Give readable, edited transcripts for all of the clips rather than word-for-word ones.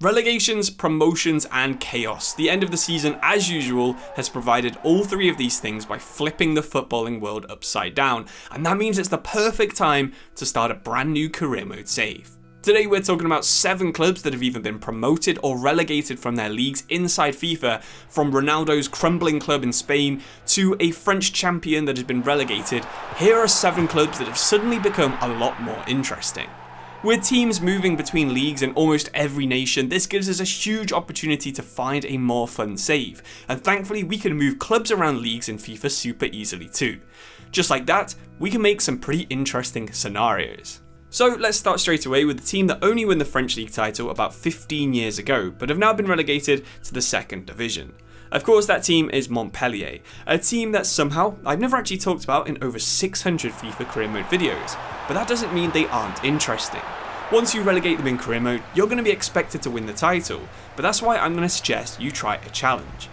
Relegations, promotions and chaos. The end of the season, as usual, has provided all three of these things by flipping the footballing world upside down, and that means it's the perfect time to start a brand new career mode save. Today we're talking about 7 clubs that have either been promoted or relegated from their leagues inside FIFA, from Ronaldo's crumbling club in Spain to a French champion that has been relegated. Here are 7 clubs that have suddenly become a lot more interesting. With teams moving between leagues in almost every nation, this gives us a huge opportunity to find a more fun save, and thankfully we can move clubs around leagues in FIFA super easily too. Just like that, we can make some pretty interesting scenarios. So let's start straight away with the team that only won the French league title about 15 years ago, but have now been relegated to the 2nd division. Of course, that team is Montpellier, a team that somehow I've never actually talked about in over 600 FIFA career mode videos, but that doesn't mean they aren't interesting. Once you relegate them in career mode, you're going to be expected to win the title, but that's why I'm going to suggest you try a challenge.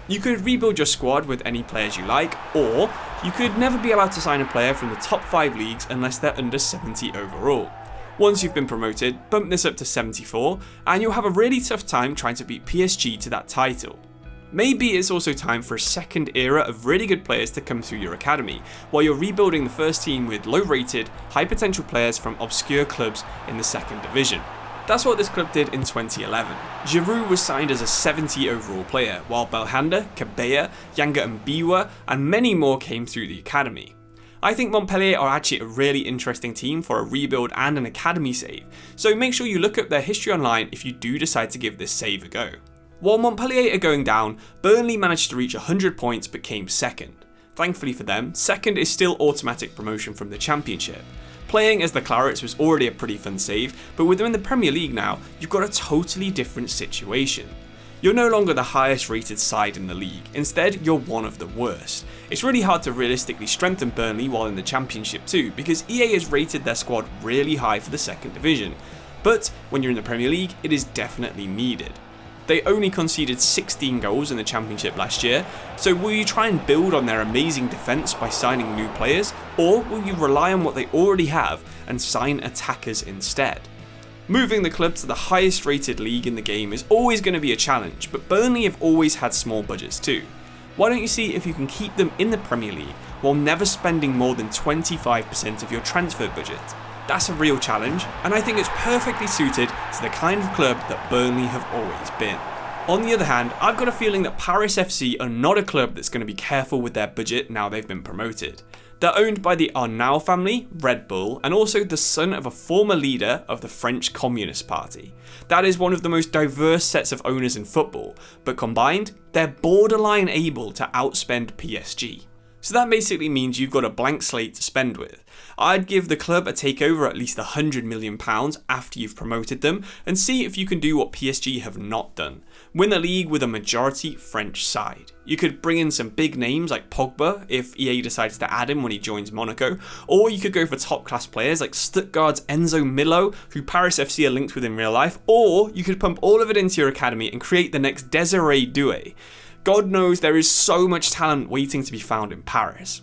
You could rebuild your squad with any players you like, or you could never be allowed to sign a player from the top 5 leagues unless they're under 70 overall. Once you've been promoted, bump this up to 74, and you'll have a really tough time trying to beat PSG to that title. Maybe it's also time for a second era of really good players to come through your academy, while you're rebuilding the first team with low-rated, high-potential players from obscure clubs in the 2nd division. That's what this club did in 2011. Giroud was signed as a 70 overall player, while Belhanda, Cabella, Yanga Mbiwa, and many more came through the academy. I think Montpellier are actually a really interesting team for a rebuild and an academy save, so make sure you look up their history online if you do decide to give this save a go. While Montpellier are going down, Burnley managed to reach 100 points but came 2nd. Thankfully for them, 2nd is still automatic promotion from the Championship. Playing as the Clarets was already a pretty fun save, but with them in the Premier League now, you've got a totally different situation. You're no longer the highest rated side in the league, instead you're one of the worst. It's really hard to realistically strengthen Burnley while in the Championship too, because EA has rated their squad really high for the 2nd division. But when you're in the Premier League, it is definitely needed. They only conceded 16 goals in the Championship last year, so will you try and build on their amazing defence by signing new players, or will you rely on what they already have and sign attackers instead? Moving the club to the highest rated league in the game is always going to be a challenge, but Burnley have always had small budgets too. Why don't you see if you can keep them in the Premier League while never spending more than 25% of your transfer budget? That's a real challenge, and I think it's perfectly suited to the kind of club that Burnley have always been. On the other hand, I've got a feeling that Paris FC are not a club that's going to be careful with their budget now they've been promoted. They're owned by the Arnault family, Red Bull, and also the son of a former leader of the French Communist Party. That is one of the most diverse sets of owners in football, but combined, they're borderline able to outspend PSG. So that basically means you've got a blank slate to spend with. I'd give the club a takeover at least £100 million after you've promoted them and see if you can do what PSG have not done. Win the league with a majority French side. You could bring in some big names like Pogba if EA decides to add him when he joins Monaco, or you could go for top class players like Stuttgart's Enzo Milo, who Paris FC are linked with in real life, or you could pump all of it into your academy and create the next Desiree Doué. God knows there is so much talent waiting to be found in Paris.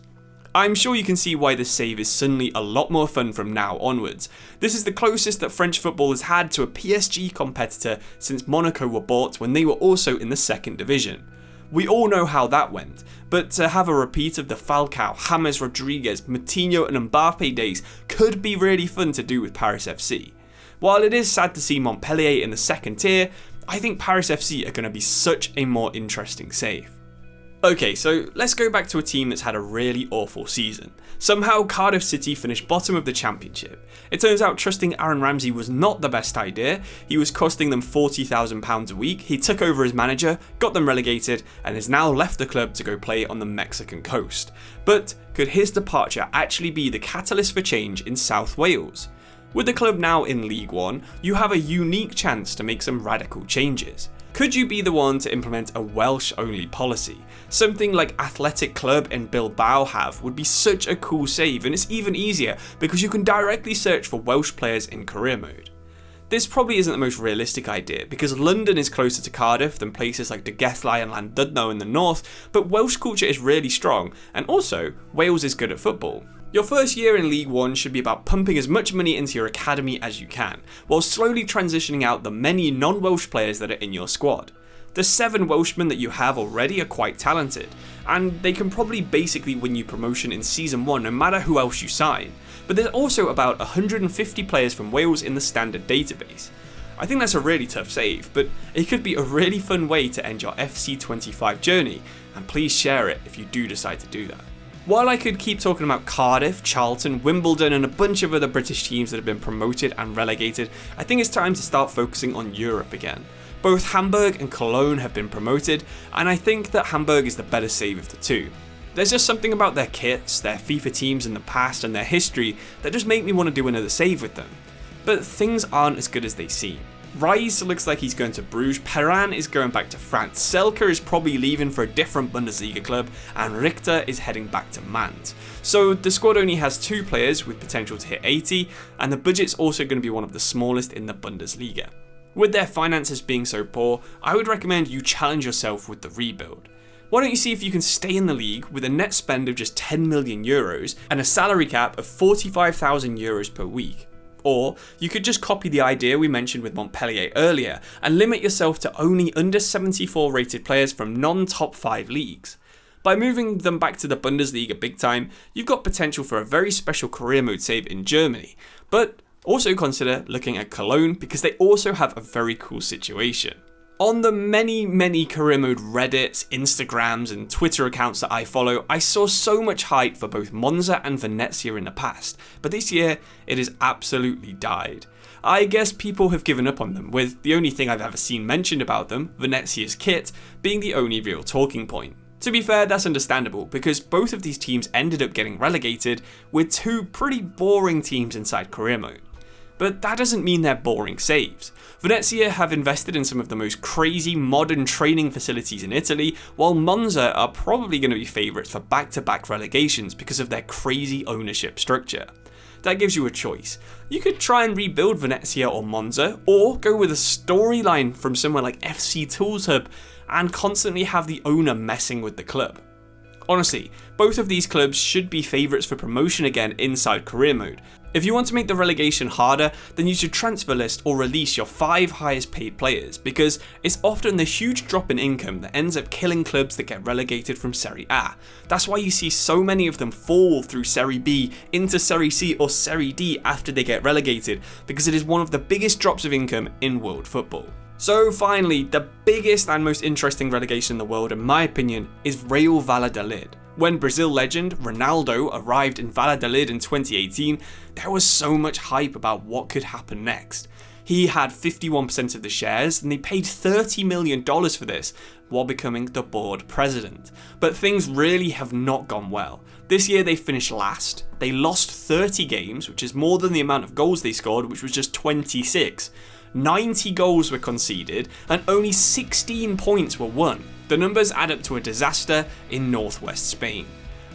I'm sure you can see why this save is suddenly a lot more fun from now onwards. This is the closest that French football has had to a PSG competitor since Monaco were bought when they were also in the 2nd division. We all know how that went, but to have a repeat of the Falcao, James Rodriguez, Moutinho and Mbappe days could be really fun to do with Paris FC. While it is sad to see Montpellier in the 2nd tier, I think Paris FC are going to be such a more interesting save. Okay, so let's go back to a team that's had a really awful season. Somehow Cardiff City finished bottom of the Championship. It turns out trusting Aaron Ramsey was not the best idea. He was costing them £40,000 a week, he took over as manager, got them relegated, and has now left the club to go play on the Mexican coast. But could his departure actually be the catalyst for change in South Wales? With the club now in League One, you have a unique chance to make some radical changes. Could you be the one to implement a Welsh-only policy? Something like Athletic Club and Bilbao have would be such a cool save, and it's even easier because you can directly search for Welsh players in career mode. This probably isn't the most realistic idea because London is closer to Cardiff than places like Degethlau and Llandudno in the north, but Welsh culture is really strong, and also Wales is good at football. Your first year in League One should be about pumping as much money into your academy as you can, while slowly transitioning out the many non-Welsh players that are in your squad. The 7 Welshmen that you have already are quite talented, and they can probably basically win you promotion in Season 1 no matter who else you sign, but there's also about 150 players from Wales in the standard database. I think that's a really tough save, but it could be a really fun way to end your FC25 journey, and please share it if you do decide to do that. While I could keep talking about Cardiff, Charlton, Wimbledon and a bunch of other British teams that have been promoted and relegated, I think it's time to start focusing on Europe again. Both Hamburg and Cologne have been promoted, and I think that Hamburg is the better save of the two. There's just something about their kits, their FIFA teams in the past and their history that just make me want to do another save with them. But things aren't as good as they seem. Reis looks like he's going to Bruges, Perrin is going back to France, Selke is probably leaving for a different Bundesliga club, and Richter is heading back to Mainz. So the squad only has 2 players with potential to hit 80, and the budget's also going to be one of the smallest in the Bundesliga. With their finances being so poor, I would recommend you challenge yourself with the rebuild. Why don't you see if you can stay in the league with a net spend of just 10 million euros and a salary cap of 45,000 euros per week? Or you could just copy the idea we mentioned with Montpellier earlier and limit yourself to only under 74 rated players from non-top 5 leagues. By moving them back to the Bundesliga big time, you've got potential for a very special career mode save in Germany, but also consider looking at Cologne because they also have a very cool situation. On the many career mode Reddits, Instagrams and Twitter accounts that I follow, I saw so much hype for both Monza and Venezia in the past, but this year it has absolutely died. I guess people have given up on them, with the only thing I've ever seen mentioned about them, Venezia's kit, being the only real talking point. To be fair, that's understandable, because both of these teams ended up getting relegated with 2 pretty boring teams inside career mode. But that doesn't mean they're boring saves. Venezia have invested in some of the most crazy modern training facilities in Italy, while Monza are probably going to be favourites for back-to-back relegations because of their crazy ownership structure. That gives you a choice. You could try and rebuild Venezia or Monza, or go with a storyline from somewhere like FC Tools Hub and constantly have the owner messing with the club. Honestly, both of these clubs should be favourites for promotion again inside career mode. If you want to make the relegation harder, then use your transfer list or release your 5 highest paid players, because it's often the huge drop in income that ends up killing clubs that get relegated from Serie A. That's why you see so many of them fall through Serie B into Serie C or Serie D after they get relegated, because it is one of the biggest drops of income in world football. So finally, the biggest and most interesting relegation in the world, in my opinion, is Real Valladolid. When Brazil legend Ronaldo arrived in Valladolid in 2018, there was so much hype about what could happen next. He had 51% of the shares and they paid $30 million for this while becoming the board president. But things really have not gone well. This year they finished last, they lost 30 games, which is more than the amount of goals they scored, which was just 26. 90 goals were conceded and only 16 points were won. The numbers add up to a disaster in northwest Spain.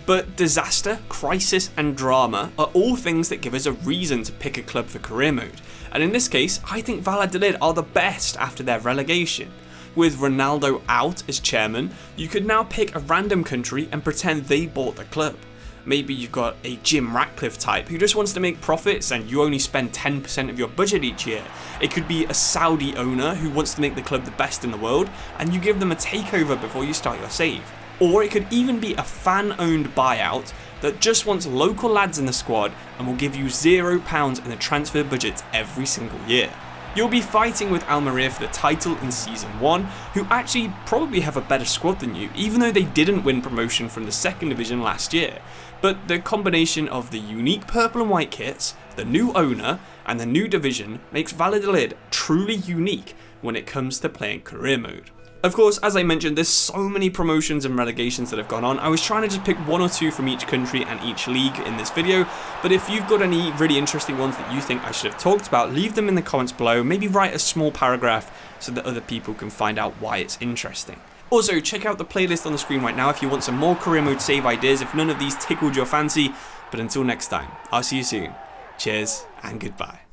But disaster, crisis and drama are all things that give us a reason to pick a club for career mode. And in this case, I think Valladolid are the best after their relegation. With Ronaldo out as chairman, you could now pick a random country and pretend they bought the club. Maybe you've got a Jim Ratcliffe type who just wants to make profits and you only spend 10% of your budget each year. It could be a Saudi owner who wants to make the club the best in the world and you give them a takeover before you start your save. Or it could even be a fan-owned buyout that just wants local lads in the squad and will give you £0 in the transfer budgets every single year. You'll be fighting with Almeria for the title in Season 1, who actually probably have a better squad than you, even though they didn't win promotion from the 2nd division last year. But the combination of the unique purple and white kits, the new owner, and the new division makes Valladolid truly unique when it comes to playing career mode. Of course, as I mentioned, there's so many promotions and relegations that have gone on. I was trying to just pick 1 or 2 from each country and each league in this video, but if you've got any really interesting ones that you think I should have talked about, leave them in the comments below. Maybe write a small paragraph so that other people can find out why it's interesting. Also, check out the playlist on the screen right now if you want some more career mode save ideas, if none of these tickled your fancy. But until next time, I'll see you soon. Cheers and goodbye.